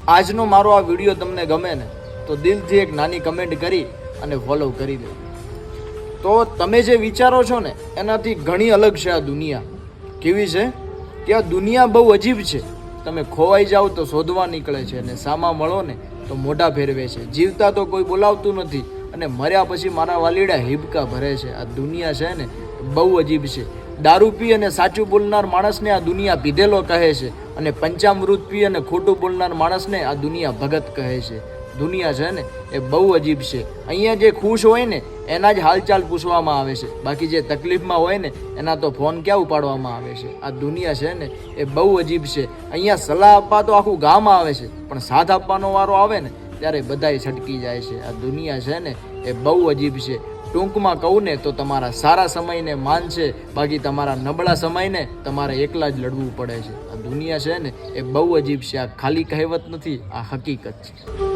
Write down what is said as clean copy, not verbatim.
આજનો મારો આ વિડીયો તમને ગમે ને તો દિલથી એક નાની કમેન્ટ કરી અને ફોલો કરી દો. તો તમે જે વિચારો છો ને એનાથી ઘણી અલગ છે આ દુનિયા. કેવી છે કે આ દુનિયા બહુ અજીબ છે. તમે ખોવાઈ જાઓ તો શોધવા નીકળે છે અને સામા મળો ને તો મોઢા ફેરવે છે. જીવતા તો કોઈ બોલાવતું નથી અને મર્યા પછી મારા વાલીડા હિબકા ભરે છે. આ દુનિયા છે ને બહુ અજીબ છે. દારૂ પી અને સાચું બોલનાર માણસને આ દુનિયા પીધેલો કહે છે અને પંચામૃત પી અને ખોટું બોલનાર માણસને આ દુનિયા ભગત કહે છે. દુનિયા છે ને એ બહુ અજીબ છે. અહીંયા જે ખુશ હોય ને એના જ હાલચાલ પૂછવામાં આવે છે, બાકી જે તકલીફમાં હોય ને એના તો ફોન ક્યાં ઉપાડવામાં આવે છે. આ દુનિયા છે ને એ બહુ અજીબ છે. અહીંયા સલાહ આપવા તો આખું ગામ આવે છે, પણ સાથ આપવાનો વારો આવે ને ત્યારે બધાય છટકી જાય છે. આ દુનિયા છે ને એ બહુ અજીબ છે. ટૂંકમાં કહું ને તો તમારા સારા સમયને માન છે, બાકી તમારા નબળા સમયને તમારે એકલા જ લડવું પડે છે. આ દુનિયા છે ને એ બહુ અજીબ છે. આ ખાલી કહેવત નથી, આ હકીકત છે.